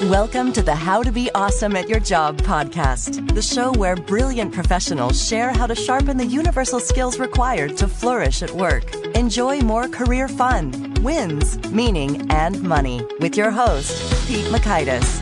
Welcome to the How to Be Awesome at Your Job podcast, the show where brilliant professionals share how to sharpen the universal skills required to flourish at work. Enjoy more career fun, wins, meaning, and money with your host, Pete Makaitis.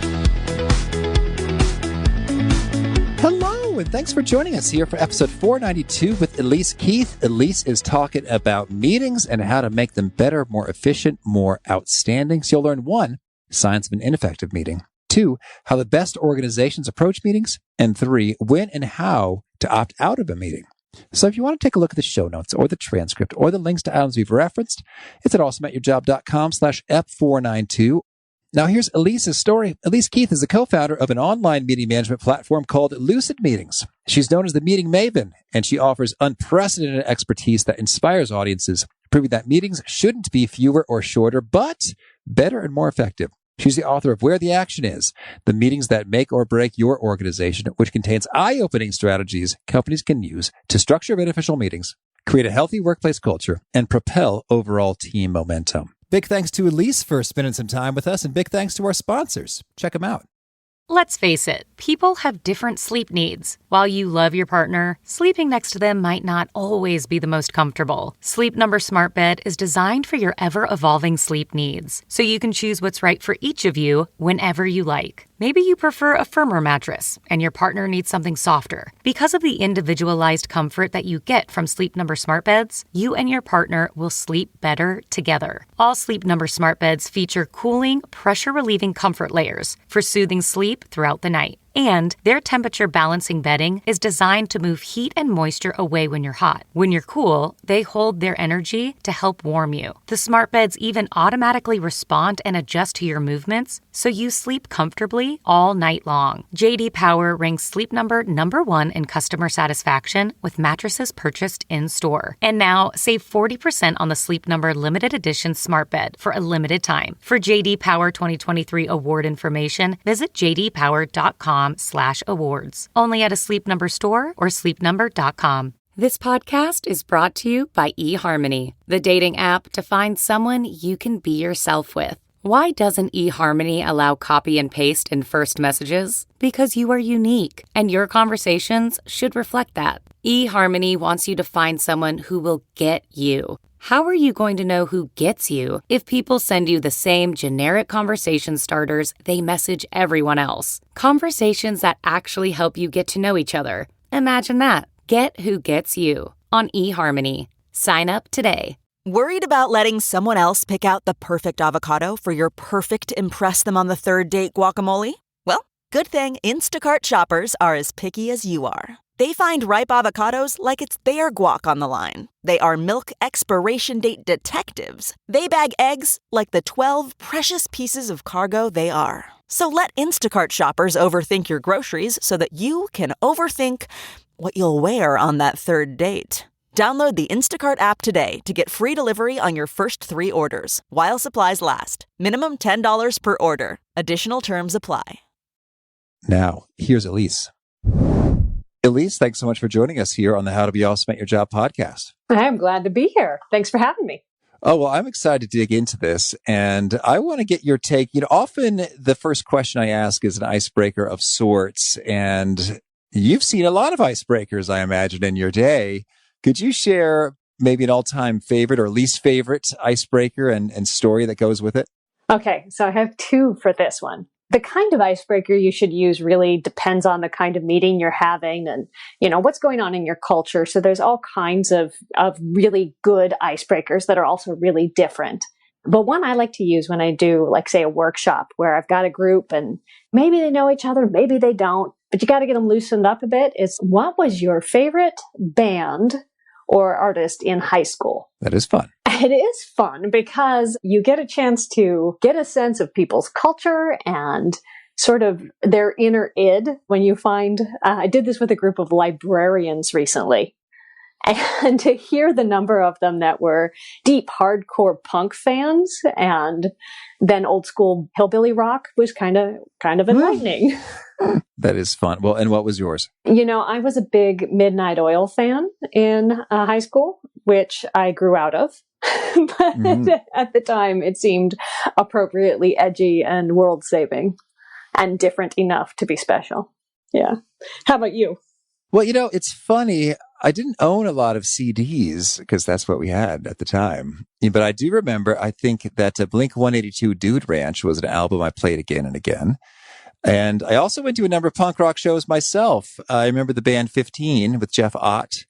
Hello, and thanks for joining us here for episode 492 with Elise Keith. Elise is talking about meetings and how to make them better, more efficient, more outstanding. So you'll learn 1, signs of an ineffective meeting; 2, how the best organizations approach meetings; and 3, when and how to opt out of a meeting. So if you want to take a look at the show notes or the transcript or the links to items we've referenced, it's at awesomeatyourjob.com/F492. Now here's Elise's story. Elise Keith is the co-founder of an online meeting management platform called Lucid Meetings. She's known as the meeting maven, and she offers unprecedented expertise that inspires audiences, proving that meetings shouldn't be fewer or shorter, but better and more effective. She's the author of Where the Action Is, the meetings that make or break your organization, which contains eye-opening strategies companies can use to structure beneficial meetings, create a healthy workplace culture, and propel overall team momentum. Big thanks to Elise for spending some time with us, and big thanks to our sponsors. Check them out. Let's face it, people have different sleep needs. While you love your partner, sleeping next to them might not always be the most comfortable. Sleep Number Smart Bed is designed for your ever-evolving sleep needs, so you can choose what's right for each of you whenever you like. Maybe you prefer a firmer mattress and your partner needs something softer. Because of the individualized comfort that you get from Sleep Number Smart Beds, you and your partner will sleep better together. All Sleep Number Smart Beds feature cooling, pressure-relieving comfort layers for soothing sleep throughout the night. And their temperature balancing bedding is designed to move heat and moisture away when you're hot. When you're cool, they hold their energy to help warm you. The smart beds even automatically respond and adjust to your movements, so you sleep comfortably all night long. J.D. Power ranks Sleep Number #1 in customer satisfaction with mattresses purchased in-store. And now, save 40% on the Sleep Number limited edition smart bed for a limited time. For J.D. Power 2023 award information, visit jdpower.com/awards. Only at a Sleep Number store or sleepnumber.com. This podcast is brought to you by eHarmony, the dating app to find someone you can be yourself with. Why doesn't eHarmony allow copy and paste in first messages? Because you are unique, and your conversations should reflect that. eHarmony wants you to find someone who will get you. How are you going to know who gets you if people send you the same generic conversation starters they message everyone else? Conversations that actually help you get to know each other. Imagine that. Get who gets you on eHarmony. Sign up today. Worried about letting someone else pick out the perfect avocado for your perfect impress them on the third date guacamole? Well, good thing Instacart shoppers are as picky as you are. They find ripe avocados like it's their guac on the line. They are milk expiration date detectives. They bag eggs like the 12 precious pieces of cargo they are. So let Instacart shoppers overthink your groceries so that you can overthink what you'll wear on that third date. Download the Instacart app today to get free delivery on your first 3 orders, while supplies last. Minimum $10 per order. Additional terms apply. Now, here's Elise. Elise, thanks so much for joining us here on the How to Be Awesome at Your Job podcast. I'm glad to be here. Thanks for having me. Oh, well, I'm excited to dig into this, and I want to get your take. Often the first question I ask is an icebreaker of sorts, and you've seen a lot of icebreakers, I imagine, in your day. Could you share maybe an all-time favorite or least favorite icebreaker and story that goes with it? Okay, so I have 2 for this one. The kind of icebreaker you should use really depends on the kind of meeting you're having and, what's going on in your culture. So there's all kinds of really good icebreakers that are also really different. But one I like to use when I do, like, say, a workshop where I've got a group and maybe they know each other, maybe they don't, but you got to get them loosened up a bit, is what was your favorite band or artist in high school? That is fun. It is fun because you get a chance to get a sense of people's culture and sort of their inner id when you find, I did this with a group of librarians recently, and to hear the number of them that were deep hardcore punk fans and then old school hillbilly rock was kind of enlightening. That is fun. Well, and what was yours? I was a big Midnight Oil fan in high school, which I grew out of. But at the time, it seemed appropriately edgy and world-saving. and different enough to be special. Yeah. How about you? Well, it's funny. I didn't own a lot of CDs because that's what we had at the time. But I do remember, I think that Blink 182 Dude Ranch was an album I played again and again. And I also went to a number of punk rock shows myself. I remember the band 15 with Jeff Ott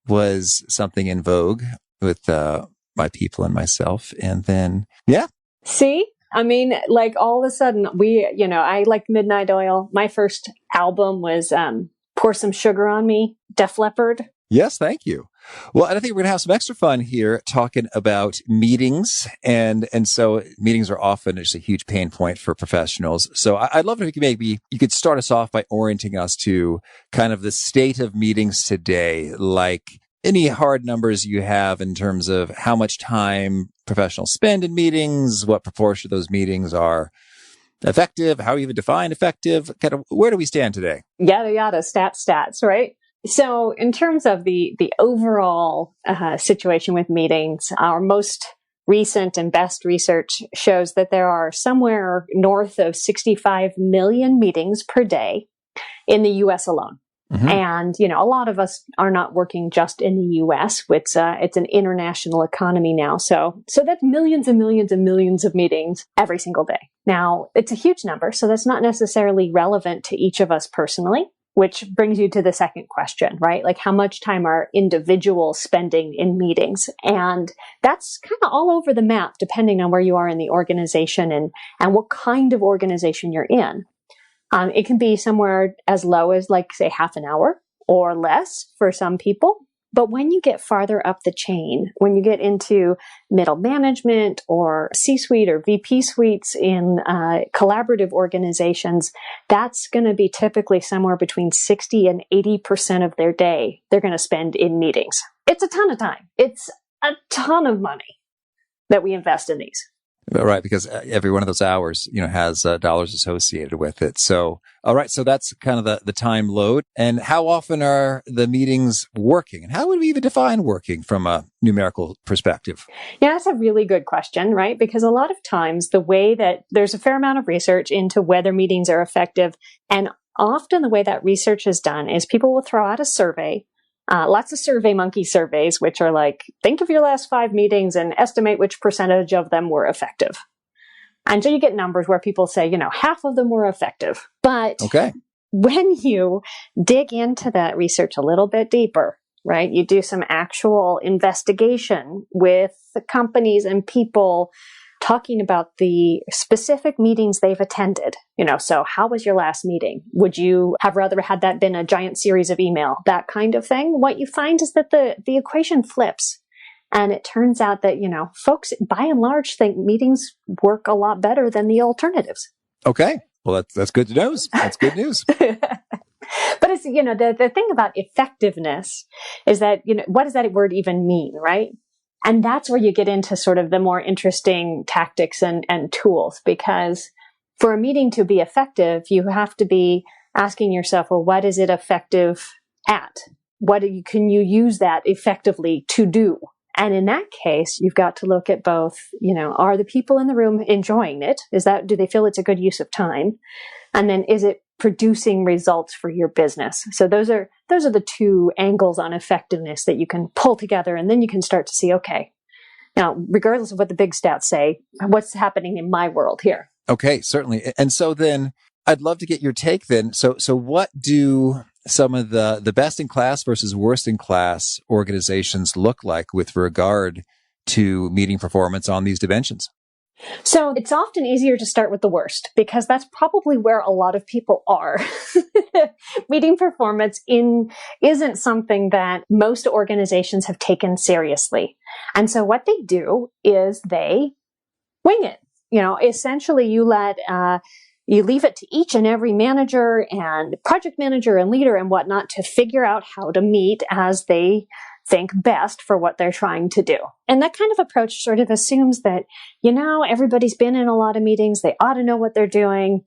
was something in vogue with my people and myself. And then, yeah. See? I mean, like all of a sudden I like Midnight Oil. My first album was Pour Some Sugar on Me, Def Leppard. Yes, thank you. Well, and I think we're going to have some extra fun here talking about meetings. And so meetings are often just a huge pain point for professionals. So I'd love if you could start us off by orienting us to kind of the state of meetings today, like any hard numbers you have in terms of how much time professionals spend in meetings, what proportion of those meetings are effective, how you even define effective, kind of where do we stand today? Yada, yada, stats, right? So in terms of the overall situation with meetings, our most recent and best research shows that there are somewhere north of 65 million meetings per day in the U.S. alone. Mm-hmm. And, a lot of us are not working just in the U.S. It's an international economy now. So that's millions and millions and millions of meetings every single day. Now, it's a huge number, so that's not necessarily relevant to each of us personally. Which brings you to the second question, right? Like how much time are individuals spending in meetings? And that's kind of all over the map, depending on where you are in the organization and what kind of organization you're in. It can be somewhere as low as say half an hour or less for some people. But when you get farther up the chain, when you get into middle management or C-suite or VP suites in collaborative organizations, that's going to be typically somewhere between 60 and 80% of their day they're going to spend in meetings. It's a ton of time. It's a ton of money that we invest in these. Right, because every one of those hours, has dollars associated with it. So, all right, so that's kind of the time load. And how often are the meetings working? And how would we even define working from a numerical perspective? Yeah, that's a really good question, right? Because a lot of times the way that there's a fair amount of research into whether meetings are effective, and often the way that research is done is people will throw out a survey. Lots of Survey Monkey surveys, which are like, think of your last 5 meetings and estimate which percentage of them were effective. And so you get numbers where people say, half of them were effective. But when you dig into that research a little bit deeper, right, you do some actual investigation with the companies and people talking about the specific meetings they've attended. So how was your last meeting? Would you have rather had that been a giant series of email? That kind of thing. What you find is that the equation flips. And it turns out that, folks by and large think meetings work a lot better than the alternatives. Okay. Well, that's good news. That's good news. But it's, the thing about effectiveness is that, what does that word even mean, right? And that's where you get into sort of the more interesting tactics and tools, because for a meeting to be effective, you have to be asking yourself, well, what is it effective at? Can you use that effectively to do? And in that case, you've got to look at both, are the people in the room enjoying it? Do they feel it's a good use of time? And then is it producing results for your business? So those are the two angles on effectiveness that you can pull together, and then you can start to see, okay, now, regardless of what the big stats say, what's happening in my world here? Okay, certainly. And so then I'd love to get your take then. So what do some of the best in class versus worst in class organizations look like with regard to meeting performance on these dimensions? So it's often easier to start with the worst, because that's probably where a lot of people are. Meeting performance isn't something that most organizations have taken seriously. And so what they do is they wing it. Essentially you leave it to each and every manager and project manager and leader and whatnot to figure out how to meet as they think best for what they're trying to do. And that kind of approach sort of assumes that, everybody's been in a lot of meetings. They ought to know what they're doing.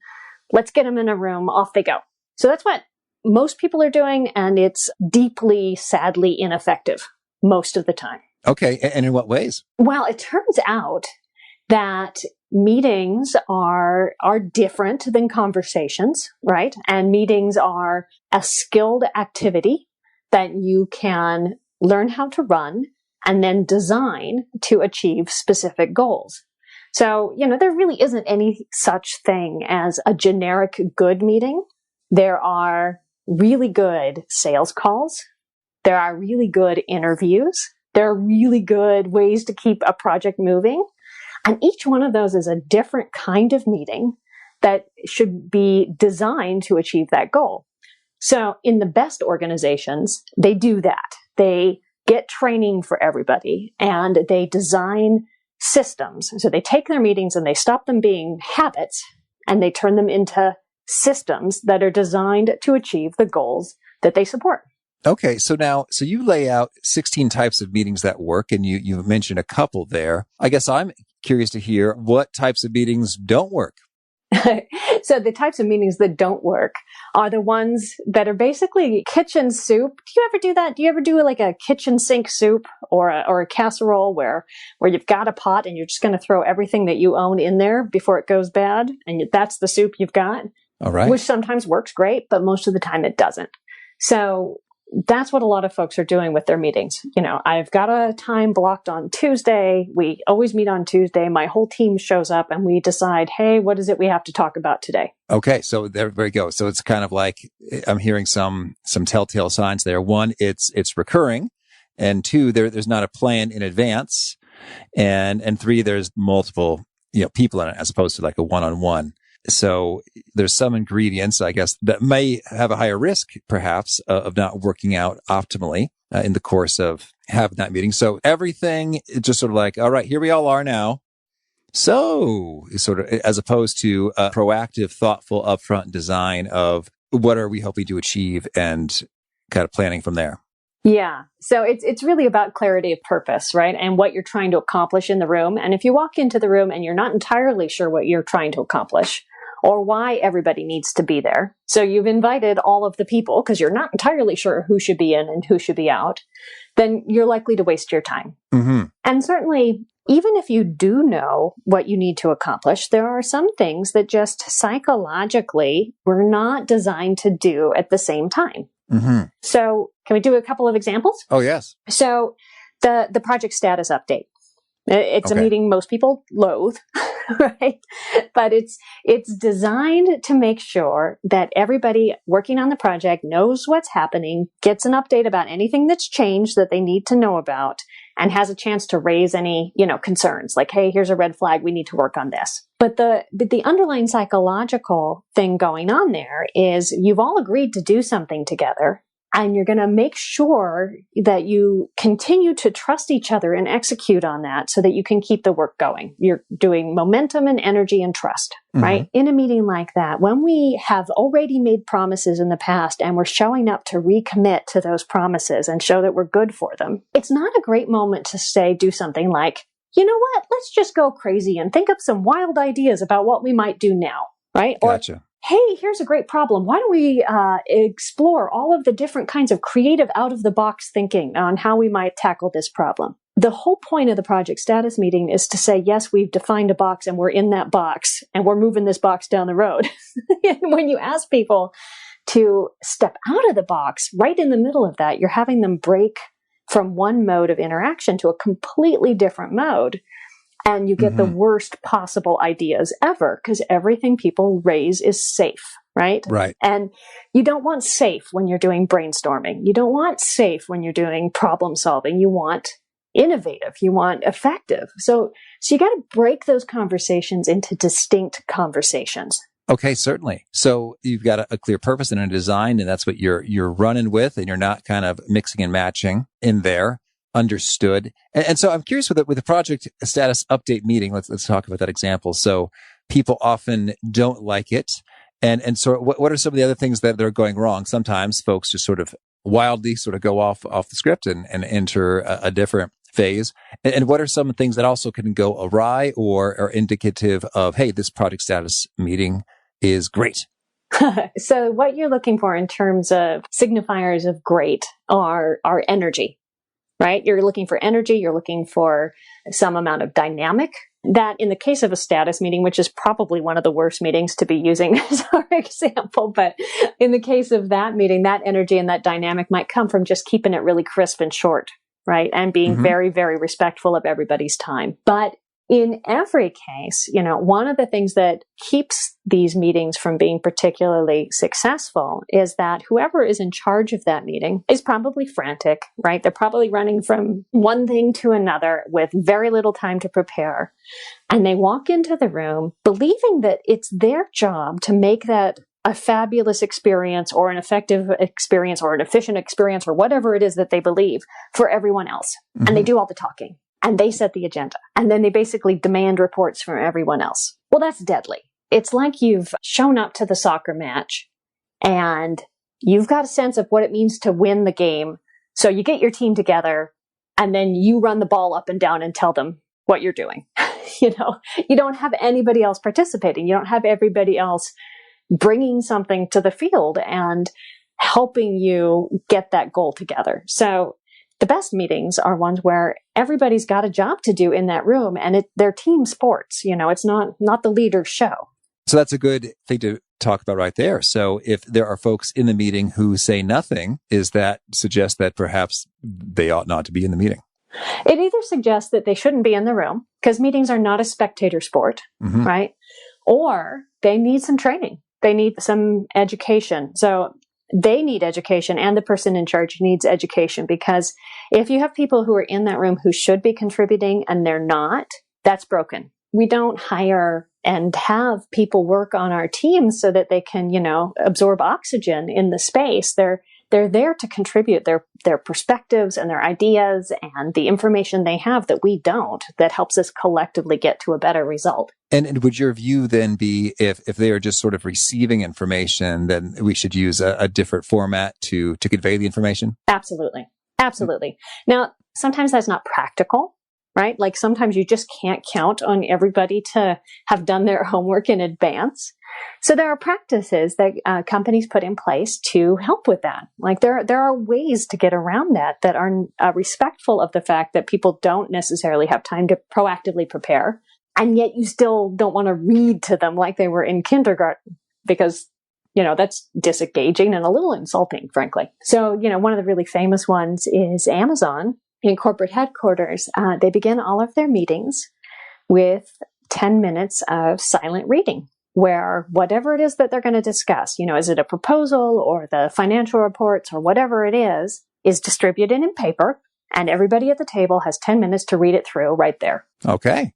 Let's get them in a room. Off they go. So that's what most people are doing. And it's deeply, sadly ineffective most of the time. Okay. And in what ways? Well, it turns out that meetings are different than conversations, right? And meetings are a skilled activity that you can learn how to run and then design to achieve specific goals. So, there really isn't any such thing as a generic good meeting. There are really good sales calls. There are really good interviews. There are really good ways to keep a project moving. And each one of those is a different kind of meeting that should be designed to achieve that goal. So in the best organizations, they do that. They get training for everybody and they design systems. So they take their meetings and they stop them being habits and they turn them into systems that are designed to achieve the goals that they support. Okay, so you lay out 16 types of meetings that work, and you mentioned a couple there. I guess I'm curious to hear what types of meetings don't work. So the types of meetings that don't work are the ones that are basically kitchen soup. Do you ever do that? Do you ever do like a kitchen sink soup or a casserole where you've got a pot and you're just going to throw everything that you own in there before it goes bad, and that's the soup you've got? All right. Which sometimes works great, but most of the time it doesn't. So that's what a lot of folks are doing with their meetings. I've got a time blocked on Tuesday. We always meet on Tuesday. My whole team shows up and we decide, hey, what is it we have to talk about today? Okay. So there we go. So it's kind of like I'm hearing some telltale signs there. One, it's recurring. And two, there's not a plan in advance. And three, there's multiple, people in it as opposed to like a one-on-one. So there's some ingredients, I guess, that may have a higher risk, perhaps, of not working out optimally in the course of having that meeting. So everything is just sort of like, all right, here we all are now. So sort of as opposed to a proactive, thoughtful, upfront design of what are we hoping to achieve and kind of planning from there. Yeah. So it's really about clarity of purpose, right? And what you're trying to accomplish in the room. And if you walk into the room and you're not entirely sure what you're trying to accomplish or why everybody needs to be there, so you've invited all of the people because you're not entirely sure who should be in and who should be out, then you're likely to waste your time. Mm-hmm. And certainly, even if you do know what you need to accomplish, there are some things that just psychologically we're not designed to do at the same time. Mm-hmm. So can we do a couple of examples? Oh, yes. So the project status update. It's Okay. a meeting most people loathe, right? But it's designed to make sure that everybody working on the project knows what's happening, gets an update about anything that's changed that they need to know about, and has a chance to raise any, concerns like, hey, here's a red flag. We need to work on this. But the underlying psychological thing going on there is you've all agreed to do something together. And you're going to make sure that you continue to trust each other and execute on that so that you can keep the work going. You're doing momentum and energy and trust, right? Mm-hmm. In a meeting like that, when we have already made promises in the past and we're showing up to recommit to those promises and show that we're good for them, it's not a great moment to do something like, you know what, let's just go crazy and think up some wild ideas about what we might do now, right? Gotcha. Or, hey, here's a great problem. Why don't we explore all of the different kinds of creative out-of-the-box thinking on how we might tackle this problem? The whole point of the project status meeting is to say, yes, we've defined a box and we're in that box and we're moving this box down the road. And when you ask people to step out of the box, right in the middle of that, you're having them break from one mode of interaction to a completely different mode. And you get Mm-hmm. the worst possible ideas ever because everything people raise is safe, right? Right. And you don't want safe when you're doing brainstorming. You don't want safe when you're doing problem solving. You want innovative. You want effective. So you got to break those conversations into distinct conversations. Okay, certainly. So you've got a clear purpose and a design, and that's what you're running with, and you're not kind of mixing and matching in there. Understood. And so I'm curious with the project status update meeting, let's talk about that example. So people often don't like it. And so what are some of the other things that are going wrong? Sometimes folks just sort of wildly sort of go off the script and enter a different phase. And what are some things that also can go awry or are indicative of, hey, this project status meeting is great? So what you're looking for in terms of signifiers of great are energy. Right? You're looking for energy. You're looking for some amount of dynamic that in the case of a status meeting, which is probably one of the worst meetings to be using as our example, but in the case of that meeting, that energy and that dynamic might come from just keeping it really crisp and short, right? And being very, very respectful of everybody's time. But in every case, one of the things that keeps these meetings from being particularly successful is that whoever is in charge of that meeting is probably frantic, right? They're probably running from one thing to another with very little time to prepare. And they walk into the room believing that it's their job to make that a fabulous experience or an effective experience or an efficient experience or whatever it is that they believe for everyone else. And they do all the talking. And they set the agenda. And then they basically demand reports from everyone else. Well, that's deadly. It's like you've shown up to the soccer match and you've got a sense of what it means to win the game. So you get your team together and then you run the ball up and down and tell them what you're doing. You don't have anybody else participating. You don't have everybody else bringing something to the field and helping you get that goal together. So the best meetings are ones where everybody's got a job to do in that room and they're team sports. It's not the leader's show. So that's a good thing to talk about right there. So if there are folks in the meeting who say nothing, is that suggest that perhaps they ought not to be in the meeting? It either suggests that they shouldn't be in the room because meetings are not a spectator sport, right? Or they need some training. They need some education. So they need education and the person in charge needs education, because if you have people who are in that room who should be contributing and they're not, that's broken. We don't hire and have people work on our teams so that they can, absorb oxygen in the space. They're there to contribute their perspectives and their ideas and the information they have that we don't, that helps us collectively get to a better result. And would your view then be if they are just sort of receiving information, then we should use a different format to convey the information? Absolutely. Absolutely. Now, sometimes that's not practical, right? Like sometimes you just can't count on everybody to have done their homework in advance. So there are practices that companies put in place to help with that. Like there are ways to get around that are respectful of the fact that people don't necessarily have time to proactively prepare. And yet you still don't want to read to them like they were in kindergarten, because, that's disengaging and a little insulting, frankly. So, one of the really famous ones is Amazon in corporate headquarters. They begin all of their meetings with 10 minutes of silent reading, where whatever it is that they're going to discuss, is it a proposal or the financial reports or whatever it is distributed in paper. And everybody at the table has 10 minutes to read it through right there. Okay.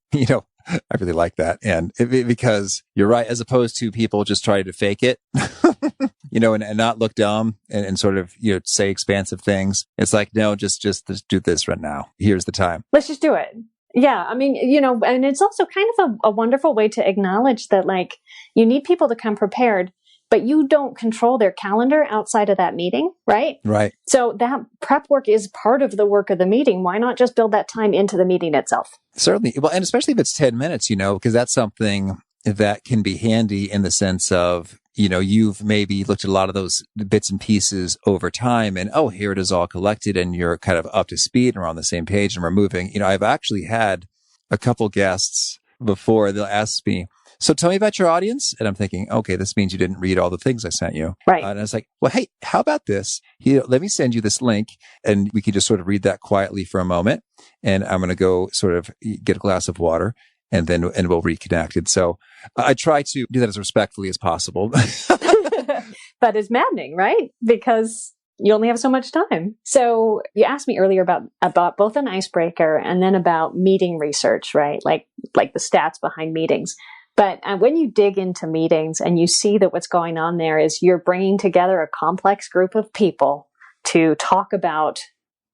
I really like that. And because you're right, as opposed to people just trying to fake it, and not look dumb and sort of, say expansive things. It's like, no, just do this right now. Here's the time. Let's just do it. Yeah. I mean, and it's also kind of a wonderful way to acknowledge that, like, you need people to come prepared, but you don't control their calendar outside of that meeting, right? Right. So that prep work is part of the work of the meeting. Why not just build that time into the meeting itself? Certainly. Well, and especially if it's 10 minutes, because that's something that can be handy in the sense of, you've maybe looked at a lot of those bits and pieces over time and, oh, here it is all collected and you're kind of up to speed and we're on the same page and we're moving. I've actually had a couple guests before, they'll ask me, so tell me about your audience. And I'm thinking, okay, this means you didn't read all the things I sent you. Right. And I was like, well, hey, how about this? Let me send you this link and we can just sort of read that quietly for a moment. And I'm going to go sort of get a glass of water and we'll reconnect. And so I try to do that as respectfully as possible. But it's maddening, right? Because you only have so much time. So you asked me earlier about both an icebreaker and then about meeting research, right? Like the stats behind meetings. But when you dig into meetings and you see that what's going on there is you're bringing together a complex group of people to talk about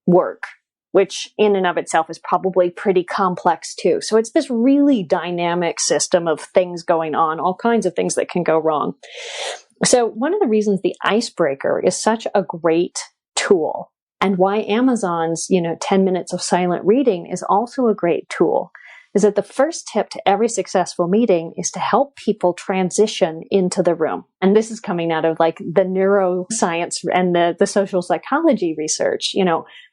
work, which in and of itself is probably pretty complex too. So it's this really dynamic system of things going on, all kinds of things that can go wrong. So one of the reasons the icebreaker is such a great tool, and why Amazon's, 10 minutes of silent reading is also a great tool, is that the first tip to every successful meeting is to help people transition into the room. And this is coming out of like the neuroscience and the social psychology research.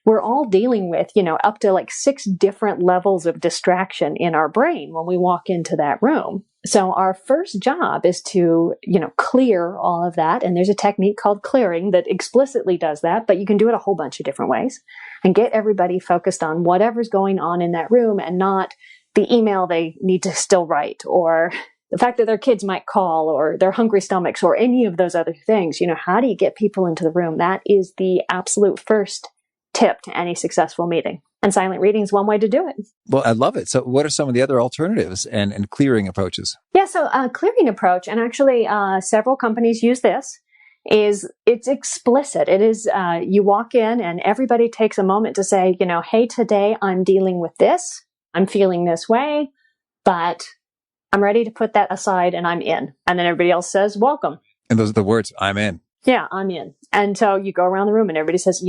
We're all dealing with, up to like 6 different levels of distraction in our brain when we walk into that room. So our first job is to, clear all of that. And there's a technique called clearing that explicitly does that, but you can do it a whole bunch of different ways and get everybody focused on whatever's going on in that room and not the email they need to still write, or the fact that their kids might call, or their hungry stomachs, or any of those other things. How do you get people into the room? That is the absolute first tip to any successful meeting. And silent reading is one way to do it. Well, I love it. So what are some of the other alternatives and clearing approaches? Yeah, so clearing approach, and actually several companies use this, it's explicit. It is, you walk in and everybody takes a moment to say, hey, today I'm dealing with this. I'm feeling this way, but I'm ready to put that aside and I'm in. And then everybody else says, welcome. And those are the words, I'm in. Yeah, I'm in. And so you go around the room and everybody says,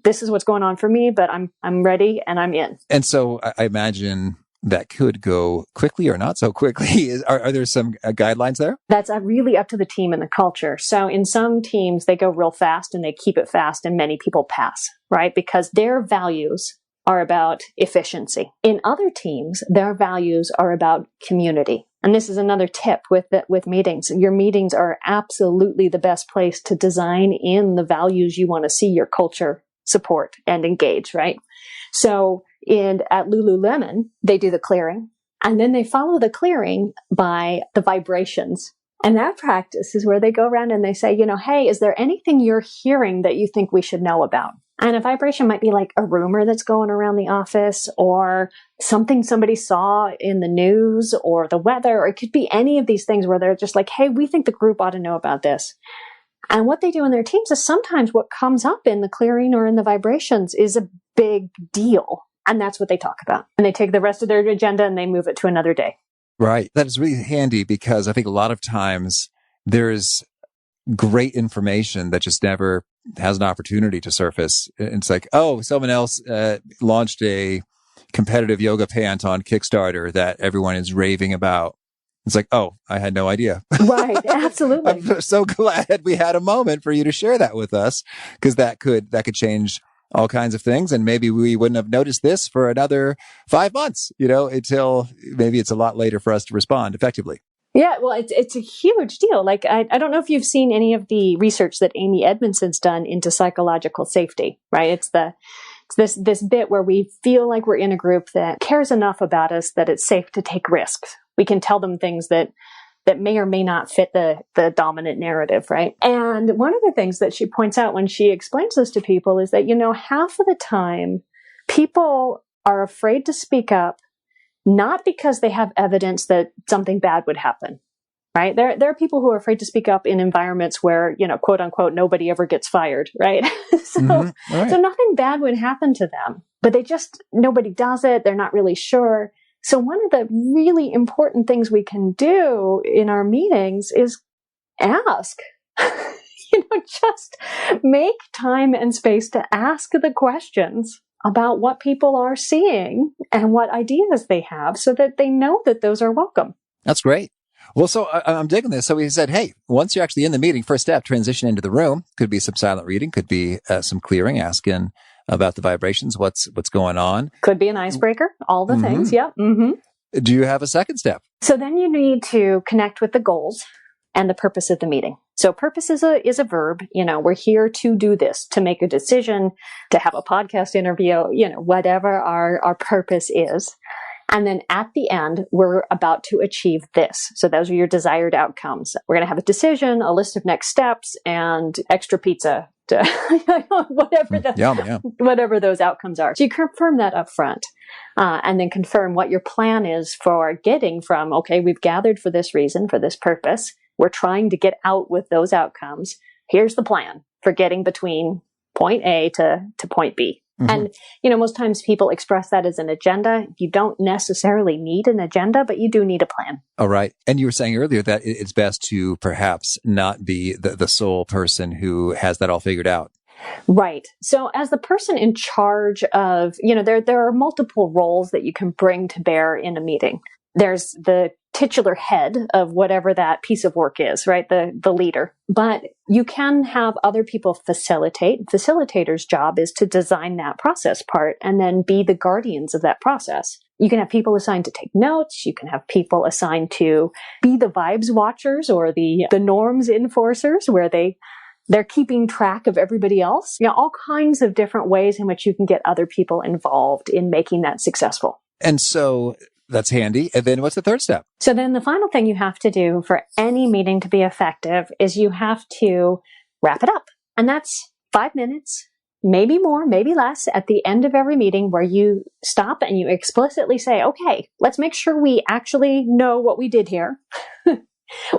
this is what's going on for me, but I'm ready and I'm in. And so I imagine that could go quickly or not so quickly. Are there some guidelines there? That's really up to the team and the culture. So in some teams, they go real fast and they keep it fast, and many people pass, right? Because their values are about efficiency. In other teams, their values are about community. And this is another tip with meetings. Your meetings are absolutely the best place to design in the values you want to see your culture support and engage, right? So at Lululemon, they do the clearing, and then they follow the clearing by the vibrations. And that practice is where they go around and they say, hey, is there anything you're hearing that you think we should know about? And a vibration might be like a rumor that's going around the office, or something somebody saw in the news, or the weather, or it could be any of these things where they're just like, hey, we think the group ought to know about this. And what they do in their teams is sometimes what comes up in the clearing or in the vibrations is a big deal. And that's what they talk about. And they take the rest of their agenda and they move it to another day. Right. That is really handy, because I think a lot of times there's great information that just never has an opportunity to surface. It's like, oh, someone else launched a competitive yoga pant on Kickstarter that everyone is raving about. It's like, oh, I had no idea. Right. Absolutely. I'm so glad we had a moment for you to share that with us, because that could change all kinds of things. And maybe we wouldn't have noticed this for another 5 months, until maybe it's a lot later for us to respond effectively. Yeah, well, it's a huge deal. Like, I don't know if you've seen any of the research that Amy Edmondson's done into psychological safety, right? It's this bit where we feel like we're in a group that cares enough about us that it's safe to take risks. We can tell them things that may or may not fit the dominant narrative, right? And one of the things that she points out when she explains this to people is that, half of the time people are afraid to speak up, not because they have evidence that something bad would happen, right? There are people who are afraid to speak up in environments where, quote unquote, nobody ever gets fired, right? So nothing bad would happen to them, but nobody does it. They're not really sure. So one of the really important things we can do in our meetings is ask, just make time and space to ask the questions about what people are seeing and what ideas they have, so that they know that those are welcome. That's great. Well, so I'm digging this. So we said, hey, once you're actually in the meeting, first step, transition into the room. Could be some silent reading, could be some clearing, asking about the vibrations, what's going on. Could be an icebreaker, all the things. Yeah. Mm-hmm. Do you have a second step? So then you need to connect with the goals and the purpose of the meeting. So purpose is a verb. We're here to do this, to make a decision, to have a podcast interview, whatever our purpose is. And then at the end, we're about to achieve this. So those are your desired outcomes. We're going to have a decision, a list of next steps, and extra pizza. Whatever those outcomes are. So you confirm that up front, and then confirm what your plan is for getting from, okay, we've gathered for this reason, for this purpose. We're trying to get out with those outcomes. Here's the plan for getting between point A to point B. Mm-hmm. And, most times people express that as an agenda. You don't necessarily need an agenda, but you do need a plan. All right. And you were saying earlier that it's best to perhaps not be the sole person who has that all figured out. Right. So as the person in charge of, there are multiple roles that you can bring to bear in a meeting. There's the titular head of whatever that piece of work is, right? The leader. But you can have other people facilitate. Facilitator's job is to design that process part and then be the guardians of that process. You can have people assigned to take notes. You can have people assigned to be the vibes watchers or the norms enforcers, where they're keeping track of everybody else. All kinds of different ways in which you can get other people involved in making that successful. And so that's handy. And then what's the third step? So then the final thing you have to do for any meeting to be effective is you have to wrap it up. And that's 5 minutes, maybe more, maybe less, at the end of every meeting, where you stop and you explicitly say, okay, let's make sure we actually know what we did here.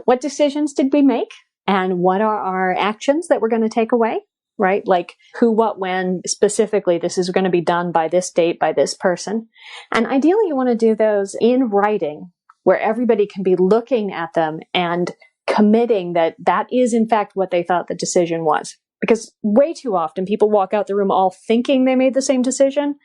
What decisions did we make? And what are our actions that we're going to take away, right? Like who, what, when, specifically, this is going to be done by this date, by this person. And ideally, you want to do those in writing, where everybody can be looking at them and committing that that is, in fact, what they thought the decision was. Because way too often, people walk out the room all thinking they made the same decision.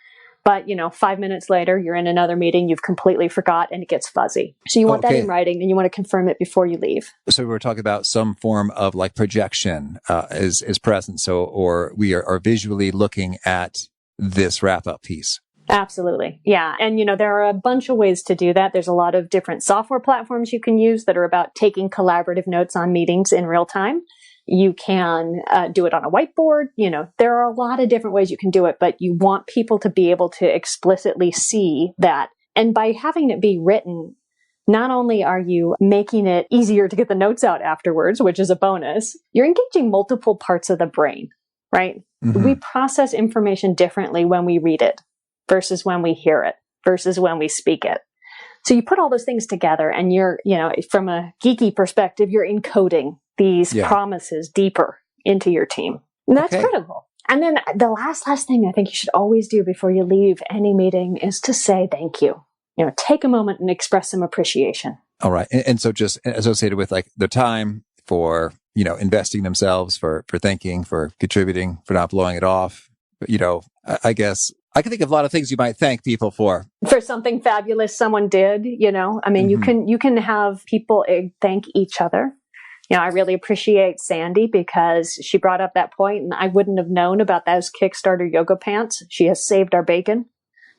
But, 5 minutes later, you're in another meeting, you've completely forgot, and it gets fuzzy. So you want that in writing, and you want to confirm it before you leave. So we're talking about some form of like projection is present. So, or we are visually looking at this wrap-up piece. Absolutely. Yeah. And, there are a bunch of ways to do that. There's a lot of different software platforms you can use that are about taking collaborative notes on meetings in real time. You can do it on a whiteboard. There are a lot of different ways you can do it, but you want people to be able to explicitly see that. And by having it be written, not only are you making it easier to get the notes out afterwards, which is a bonus, you're engaging multiple parts of the brain, right? Mm-hmm. We process information differently when we read it versus when we hear it versus when we speak it. So you put all those things together and you're, from a geeky perspective, you're encoding these promises deeper into your team. And that's critical. And then the last thing I think you should always do before you leave any meeting is to say thank you. Take a moment and express some appreciation. All right. And so just associated with like the time for, investing themselves, for thinking, for contributing, for not blowing it off. I guess I can think of a lot of things you might thank people for. For something fabulous someone did, mm-hmm. you can have people thank each other. I really appreciate Sandy because she brought up that point and I wouldn't have known about those Kickstarter yoga pants. She has saved our bacon,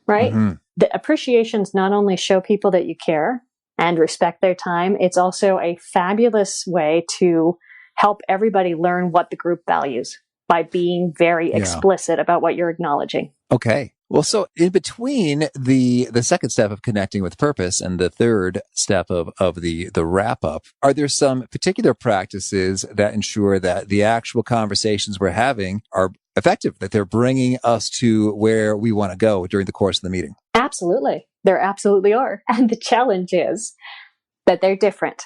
right? Mm-hmm. The appreciations not only show people that you care and respect their time, it's also a fabulous way to help everybody learn what the group values by being very explicit about what you're acknowledging. Okay. Well, so in between the second step of connecting with purpose and the third step of the wrap up, are there some particular practices that ensure that the actual conversations we're having are effective, that they're bringing us to where we want to go during the course of the meeting? Absolutely. There absolutely are. And the challenge is that they're different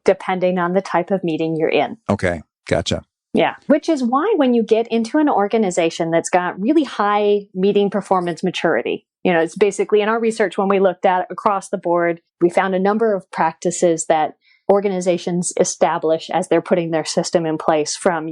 depending on the type of meeting you're in. Okay. Gotcha. Yeah, which is why when you get into an organization that's got really high meeting performance maturity, it's basically in our research when we looked at across the board, we found a number of practices that organizations establish as they're putting their system in place from,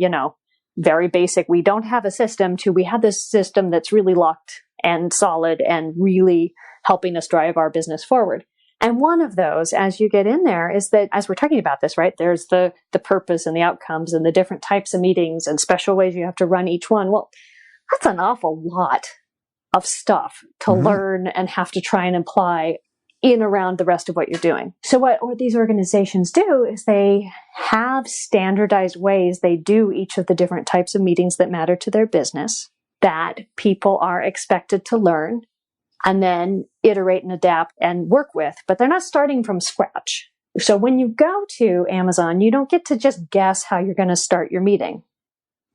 very basic, we don't have a system to we have this system that's really locked and solid and really helping us drive our business forward. And one of those, as you get in there, is that as we're talking about this, right, there's the purpose and the outcomes and the different types of meetings and special ways you have to run each one. Well, that's an awful lot of stuff to mm-hmm. learn and have to try and apply in around the rest of what you're doing. So what these organizations do is they have standardized ways they do each of the different types of meetings that matter to their business that people are expected to learn and then iterate and adapt and work with, but they're not starting from scratch. So when you go to Amazon, you don't get to just guess how you're going to start your meeting,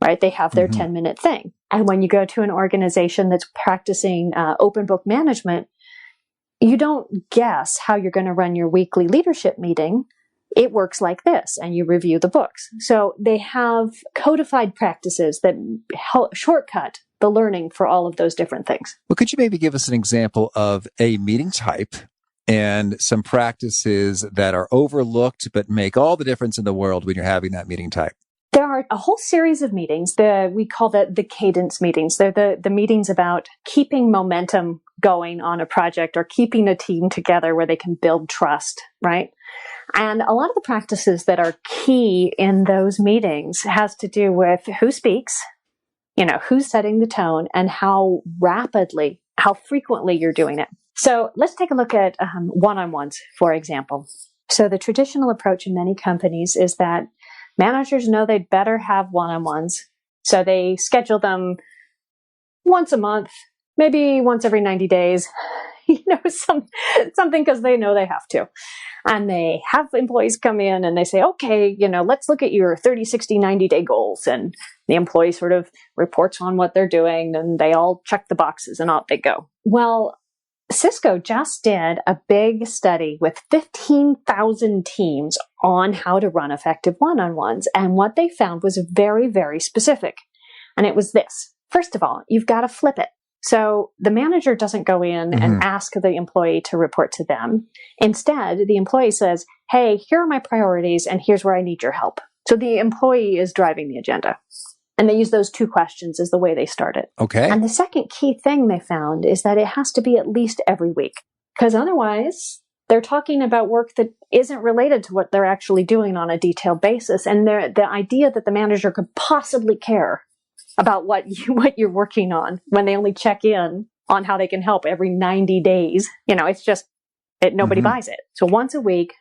right? They have their mm-hmm. 10-minute thing. And when you go to an organization that's practicing open book management, you don't guess how you're going to run your weekly leadership meeting. It works like this, and you review the books. So they have codified practices that help shortcut the learning for all of those different things. Well, could you maybe give us an example of a meeting type and some practices that are overlooked but make all the difference in the world when you're having that meeting type? There are are a whole series of meetings. We call that the cadence meetings. They're the meetings about keeping momentum going on a project or keeping a team together where they can build trust, right? And a lot of the practices that are key in those meetings has to do with who speaks, who's setting the tone, and how rapidly, how frequently you're doing it. So let's take a look at one-on-ones, for example. So the traditional approach in many companies is that managers know they'd better have one-on-ones. So they schedule them once a month, maybe once every 90 days, something because they know they have to. And they have employees come in and they say, okay, let's look at your 30, 60, 90-day goals. And the employee sort of reports on what they're doing and they all check the boxes and off they go. Well, Cisco just did a big study with 15,000 teams on how to run effective one-on-ones. And what they found was very, very specific. And it was this. First of all, you've got to flip it. So the manager doesn't go in and ask the employee to report to them. Instead, the employee says, hey, here are my priorities and here's where I need your help. So the employee is driving the agenda. And they use those two questions as the way they start it. Okay. And the second key thing they found is that it has to be at least every week. Because otherwise, they're talking about work that isn't related to what they're actually doing on a detailed basis. And the idea that the manager could possibly care about what you're working on when they only check in on how they can help every 90 days, it's just, nobody buys it. So once a week,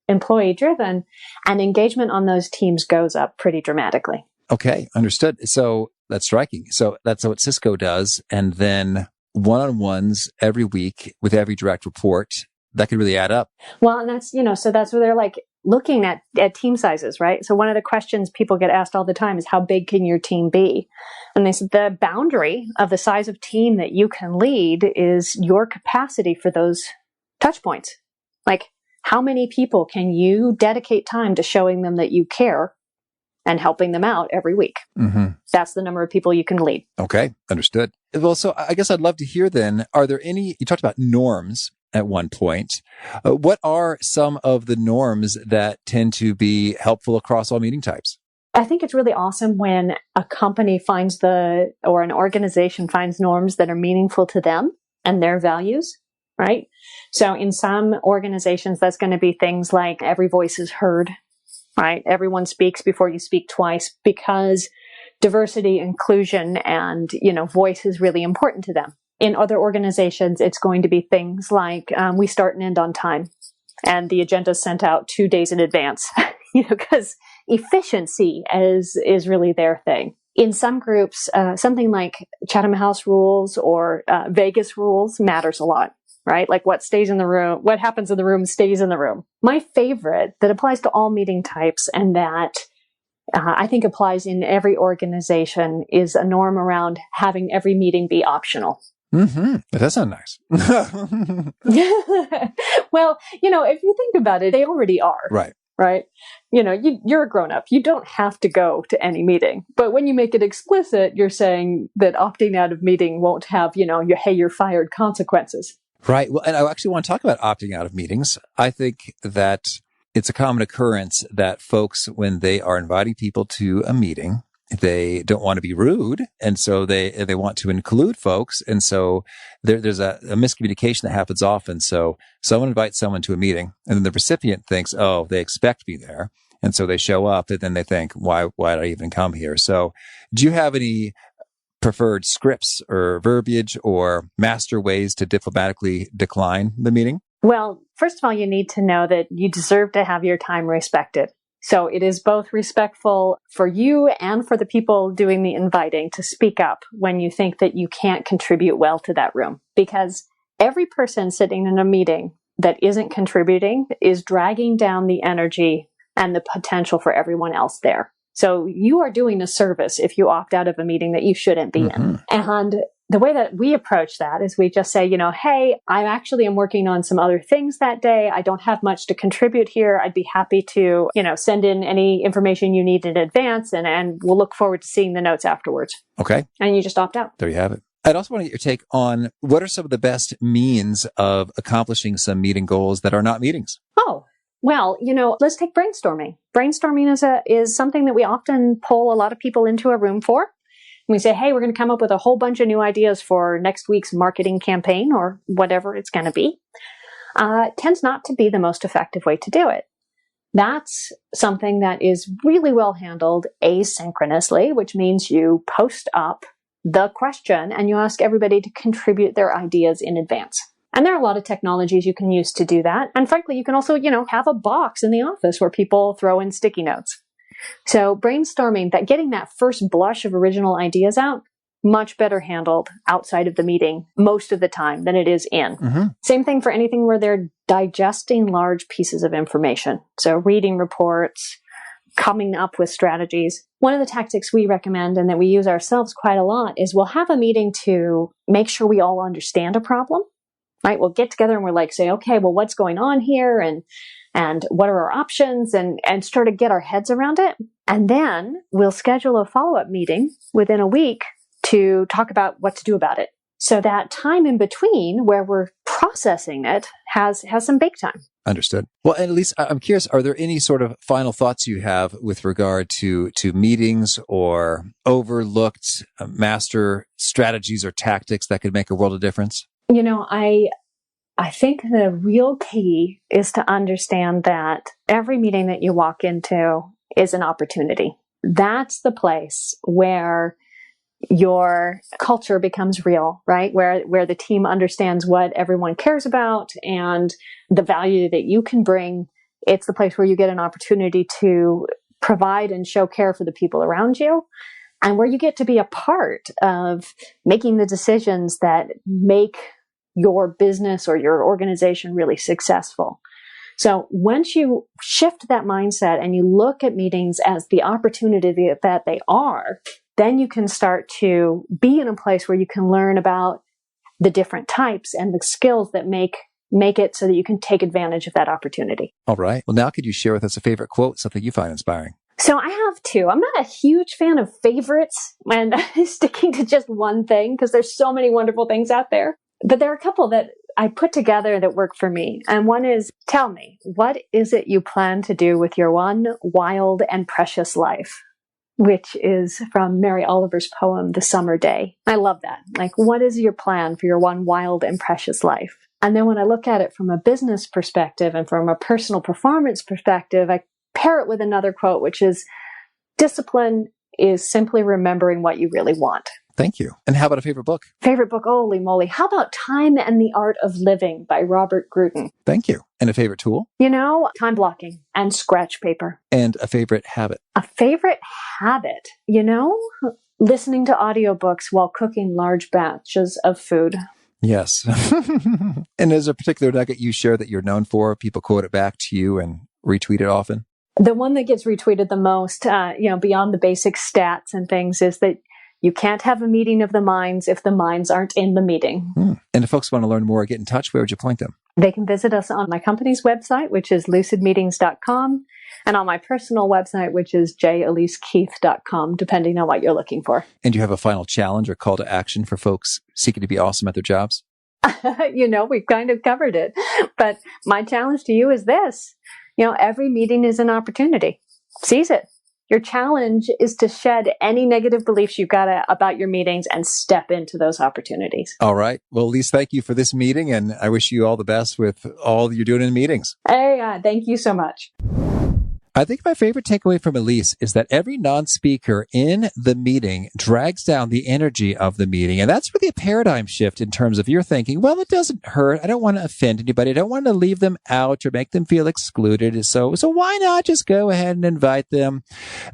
employee driven, and engagement on those teams goes up pretty dramatically. Okay, understood. So that's striking. So that's what Cisco does. And then one-on-ones every week with every direct report, that could really add up. Well, and that's, so that's where they're like looking at team sizes, right? So one of the questions people get asked all the time is how big can your team be? And they said the boundary of the size of team that you can lead is your capacity for those touch points. Like how many people can you dedicate time to showing them that you care and helping them out every week? That's the number of people you can lead. Okay, understood. Well, so I guess I'd love to hear then, are there any, you talked about norms at one point. What are some of the norms that tend to be helpful across all meeting types? I think it's really awesome when a company or an organization finds norms that are meaningful to them and their values, right? So in some organizations, that's going to be things like every voice is heard, right? Everyone speaks before you speak twice because diversity, inclusion, and, voice is really important to them. In other organizations, it's going to be things like we start and end on time, and the agenda is sent out 2 days in advance, because efficiency is really their thing. In some groups, something like Chatham House rules or Vegas rules matters a lot, right? Like what stays in the room, what happens in the room stays in the room. My favorite that applies to all meeting types and that I think applies in every organization is a norm around having every meeting be optional. That does sound nice. Well, if you think about it, they already are. Right. You're a grown up. You don't have to go to any meeting. But when you make it explicit, you're saying that opting out of meeting won't have, you're fired consequences. Right. Well, and I actually want to talk about opting out of meetings. I think that it's a common occurrence that folks, when they are inviting people to a meeting, they don't want to be rude. And so they want to include folks. And so there's a miscommunication that happens often. So someone invites someone to a meeting and then the recipient thinks, oh, they expect me there. And so they show up and then they think, why did I even come here? So do you have any preferred scripts or verbiage or master ways to diplomatically decline the meeting? Well, first of all, you need to know that you deserve to have your time respected. So it is both respectful for you and for the people doing the inviting to speak up when you think that you can't contribute well to that room. Because every person sitting in a meeting that isn't contributing is dragging down the energy and the potential for everyone else there. So you are doing a service if you opt out of a meeting that you shouldn't be in. And the way that we approach that is we just say, hey, I actually am working on some other things that day. I don't have much to contribute here. I'd be happy to, send in any information you need in advance and we'll look forward to seeing the notes afterwards. Okay. And you just opt out. There you have it. I'd also want to get your take on what are some of the best means of accomplishing some meeting goals that are not meetings? Oh, Well, let's take brainstorming. Brainstorming is something that we often pull a lot of people into a room for. We say, hey, we're going to come up with a whole bunch of new ideas for next week's marketing campaign or whatever it's going to be. Tends not to be the most effective way to do it. That's something that is really well handled asynchronously, which means you post up the question and you ask everybody to contribute their ideas in advance. And there are a lot of technologies you can use to do that. And frankly, you can also, have a box in the office where people throw in sticky notes. So brainstorming, getting that first blush of original ideas out, much better handled outside of the meeting most of the time than it is in. Mm-hmm. Same thing for anything where they're digesting large pieces of information. So reading reports, coming up with strategies. One of the tactics we recommend and that we use ourselves quite a lot is we'll have a meeting to make sure we all understand a problem. Right? We'll get together and we're like, say, okay, well, what's going on here? And what are our options? And sort of get our heads around it. And then we'll schedule a follow-up meeting within a week to talk about what to do about it. So that time in between where we're processing it has some bake time. Understood. Well, and Elise, I'm curious, are there any sort of final thoughts you have with regard to meetings or overlooked master strategies or tactics that could make a world of difference? I think the real key is to understand that every meeting that you walk into is an opportunity. That's the place where your culture becomes real, right? Where the team understands what everyone cares about and the value that you can bring. It's the place where you get an opportunity to provide and show care for the people around you, and where you get to be a part of making the decisions that make your business or your organization really successful. So once you shift that mindset and you look at meetings as the opportunity that they are, then you can start to be in a place where you can learn about the different types and the skills that make it so that you can take advantage of that opportunity. All right. Well, now could you share with us a favorite quote, something you find inspiring? So I have two. I'm not a huge fan of favorites and sticking to just one thing because there's so many wonderful things out there. But there are a couple that I put together that work for me. And one is, tell me, what is it you plan to do with your one wild and precious life? Which is from Mary Oliver's poem, The Summer Day. I love that. Like, what is your plan for your one wild and precious life? And then when I look at it from a business perspective and from a personal performance perspective, I pair it with another quote, which is, discipline is simply remembering what you really want. Thank you. And how about a favorite book? Favorite book, holy moly. How about Time and the Art of Living by Robert Grudin? Thank you. And a favorite tool? Time blocking and scratch paper. And a favorite habit? A favorite habit, listening to audiobooks while cooking large batches of food. Yes. And is there a particular nugget you share that you're known for? People quote it back to you and retweet it often? The one that gets retweeted the most, beyond the basic stats and things, is that you can't have a meeting of the minds if the minds aren't in the meeting. And if folks want to learn more or get in touch, where would you point them? They can visit us on my company's website, which is lucidmeetings.com, and on my personal website, which is jelisekeith.com, depending on what you're looking for. And do you have a final challenge or call to action for folks seeking to be awesome at their jobs? We've kind of covered it. But my challenge to you is this. Every meeting is an opportunity. Seize it. Your challenge is to shed any negative beliefs you've got about your meetings and step into those opportunities. All right. Well, Elise, thank you for this meeting, and I wish you all the best with all you're doing in meetings. Hey, thank you so much. I think my favorite takeaway from Elise is that every non-speaker in the meeting drags down the energy of the meeting. And that's really a paradigm shift in terms of you're thinking, well, it doesn't hurt. I don't want to offend anybody. I don't want to leave them out or make them feel excluded. So why not just go ahead and invite them?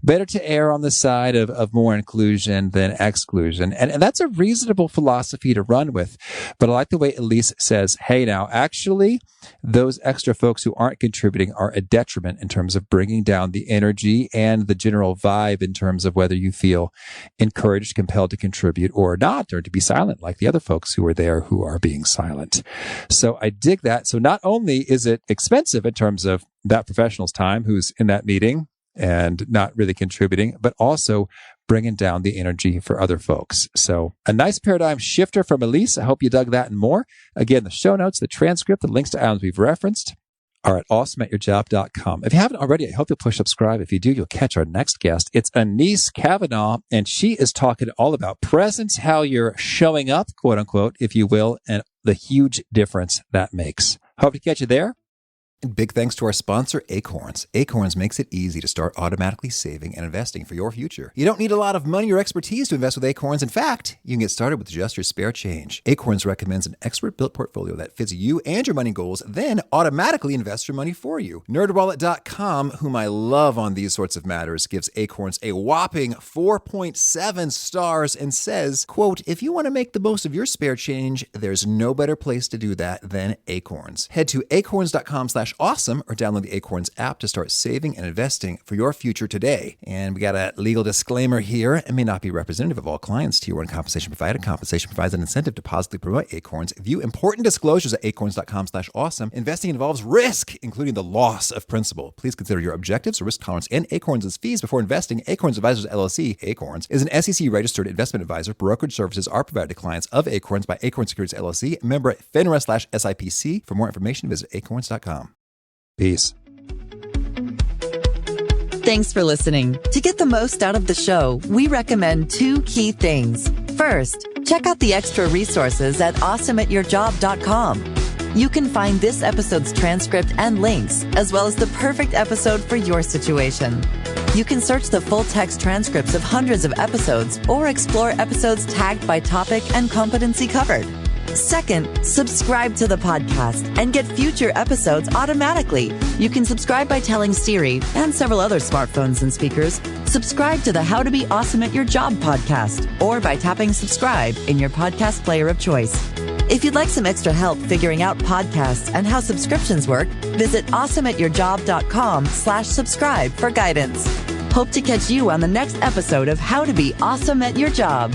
Better to err on the side of more inclusion than exclusion. And that's a reasonable philosophy to run with. But I like the way Elise says, hey, now, actually, those extra folks who aren't contributing are a detriment in terms of bringing down the energy and the general vibe in terms of whether you feel encouraged, compelled to contribute or not, or to be silent like the other folks who are there who are being silent. So I dig that. So not only is it expensive in terms of that professional's time who's in that meeting and not really contributing, but also bringing down the energy for other folks. So a nice paradigm shifter from Elise. I hope you dug that and more. Again, the show notes, the transcript, the links to items we've referenced are at awesomeatyourjob.com. If you haven't already, I hope you'll push subscribe. If you do, you'll catch our next guest. It's Elise Kavanaugh, and she is talking all about presence, how you're showing up, quote unquote, if you will, and the huge difference that makes. Hope to catch you there. And big thanks to our sponsor, Acorns. Acorns makes it easy to start automatically saving and investing for your future. You don't need a lot of money or expertise to invest with Acorns. In fact, you can get started with just your spare change. Acorns recommends an expert-built portfolio that fits you and your money goals, then automatically invests your money for you. NerdWallet.com, whom I love on these sorts of matters, gives Acorns a whopping 4.7 stars and says, quote, if you want to make the most of your spare change, there's no better place to do that than Acorns. Head to acorns.com/awesome or download the Acorns app to start saving and investing for your future today. And we got a legal disclaimer here. It may not be representative of all clients. Tier 1 compensation provided. Compensation provides an incentive to positively promote Acorns. View important disclosures at acorns.com/awesome. Investing involves risk, including the loss of principal. Please consider your objectives, risk tolerance, and Acorns' fees before investing. Acorns Advisors LLC, Acorns, is an SEC-registered investment advisor. Brokerage services are provided to clients of Acorns by Acorns Securities LLC, member FINRA/SIPC. For more information, visit acorns.com. Peace. Thanks for listening. To get the most out of the show, we recommend 2 key things. First, check out the extra resources at awesomeatyourjob.com. You can find this episode's transcript and links, as well as the perfect episode for your situation. You can search the full text transcripts of hundreds of episodes or explore episodes tagged by topic and competency covered. Second, subscribe to the podcast and get future episodes automatically. You can subscribe by telling Siri and several other smartphones and speakers, subscribe to the How to Be Awesome at Your Job podcast, or by tapping subscribe in your podcast player of choice. If you'd like some extra help figuring out podcasts and how subscriptions work, visit awesomeatyourjob.com/subscribe for guidance. Hope to catch you on the next episode of How to Be Awesome at Your Job.